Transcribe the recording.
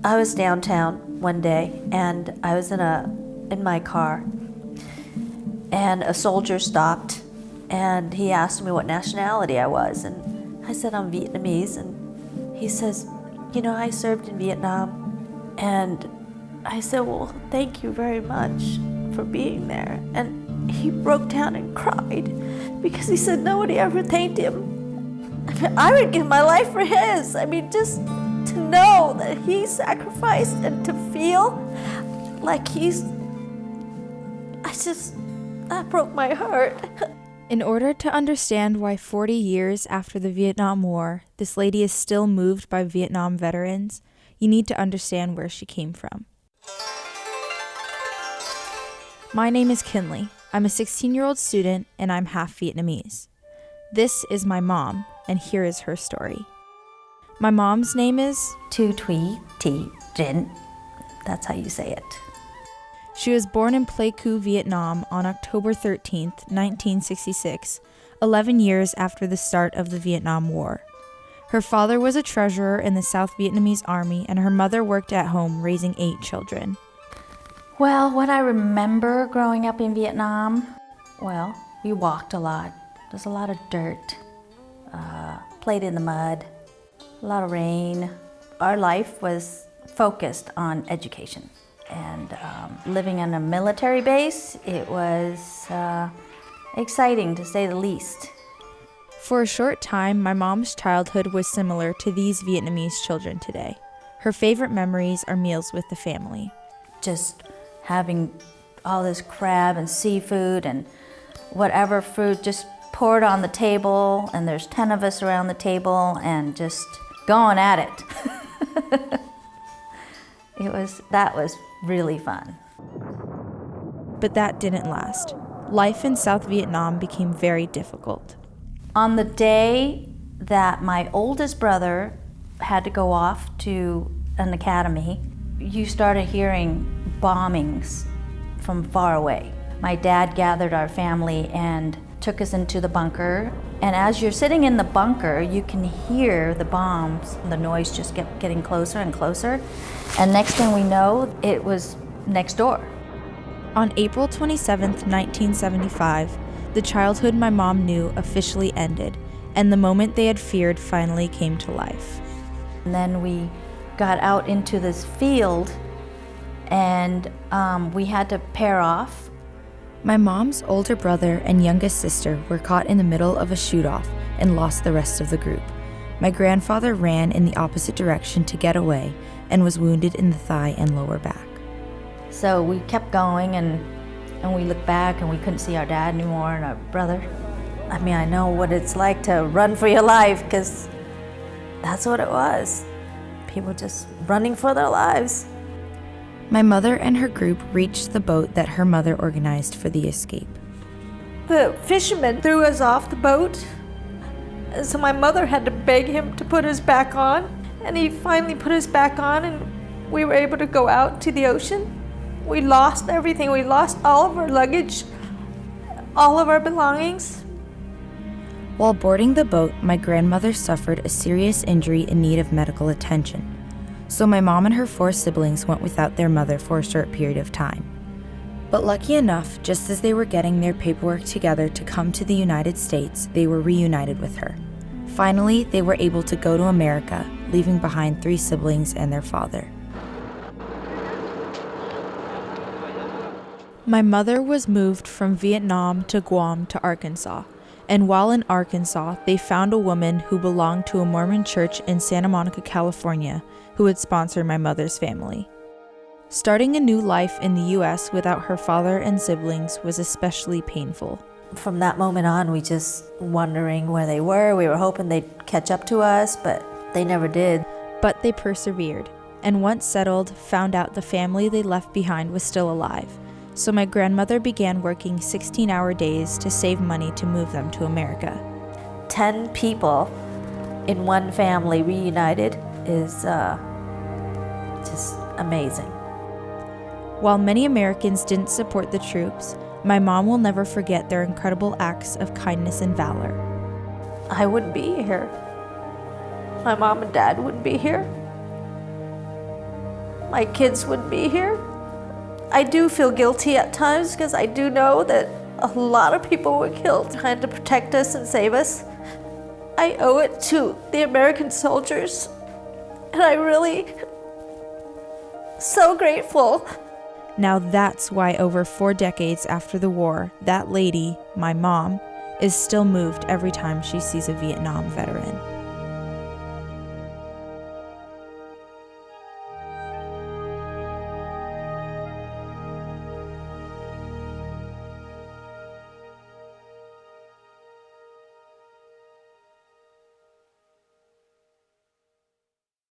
I was downtown one day, and I was in my car, and a soldier stopped, and he asked me what nationality I was, and I said I'm Vietnamese, and he says, you know, I served in Vietnam, and I said, well, thank you very much for being there, and he broke down and cried because he said nobody ever thanked him. I mean, I would give my life for his. I mean, just to know that he sacrificed and to feel like that broke my heart. In order to understand why 40 years after the Vietnam War, this lady is still moved by Vietnam veterans, you need to understand where she came from. My name is Kinley. I'm a 16-year-old student and I'm half Vietnamese. This is my mom, and here is her story. My mom's name is Tu Thuy Thi Trinh. That's how you say it. She was born in Pleiku, Vietnam on October 13th, 1966, 11 years after the start of the Vietnam War. Her father was a treasurer in the South Vietnamese Army, and her mother worked at home raising 8 children. Well, what I remember growing up in Vietnam, well, we walked a lot. There's a lot of dirt, played in the mud, a lot of rain. Our life was focused on education. And living on a military base, it was exciting to say the least. For a short time, my mom's childhood was similar to these Vietnamese children today. Her favorite memories are meals with the family. Just having all this crab and seafood and whatever food just poured on the table, and there's 10 of us around the table and just going at it. That was really fun. But that didn't last. Life in South Vietnam became very difficult. On the day that my oldest brother had to go off to an academy, you started hearing bombings from far away. My dad gathered our family and took us into the bunker. And as you're sitting in the bunker, you can hear the bombs. The noise just kept getting closer and closer. And next thing we know, it was next door. On April 27th, 1975, the childhood my mom knew officially ended, and the moment they had feared finally came to life. And then we got out into this field, and we had to pair off. My mom's older brother and youngest sister were caught in the middle of a shoot-off and lost the rest of the group. My grandfather ran in the opposite direction to get away and was wounded in the thigh and lower back. So we kept going, and we looked back and we couldn't see our dad anymore and our brother. I mean, I know what it's like to run for your life, because that's what it was. People just running for their lives. My mother and her group reached the boat that her mother organized for the escape. The fisherman threw us off the boat, so my mother had to beg him to put us back on, and he finally put us back on, and we were able to go out to the ocean. We lost everything. We lost all of our luggage, all of our belongings. While boarding the boat, my grandmother suffered a serious injury in need of medical attention. So my mom and her 4 siblings went without their mother for a short period of time. But lucky enough, just as they were getting their paperwork together to come to the United States, they were reunited with her. Finally, they were able to go to America, leaving behind 3 siblings and their father. My mother was moved from Vietnam to Guam to Arkansas, and while in Arkansas, they found a woman who belonged to a Mormon church in Santa Monica, California, who would sponsor my mother's family. Starting a new life in the U.S. without her father and siblings was especially painful. From that moment on, we just wondering where they were. We were hoping they'd catch up to us, but they never did. But they persevered, and once settled, found out the family they left behind was still alive. So my grandmother began working 16-hour days to save money to move them to America. 10 people in one family reunited is just amazing. While many Americans didn't support the troops, my mom will never forget their incredible acts of kindness and valor. I wouldn't be here. My mom and dad wouldn't be here. my kids wouldn't be here. I do feel guilty at times because I do know that a lot of people were killed trying to protect us and save us. I owe it to the American soldiers, and I really so grateful. Now that's why over 4 decades after the war, that lady, my mom, is still moved every time she sees a Vietnam veteran.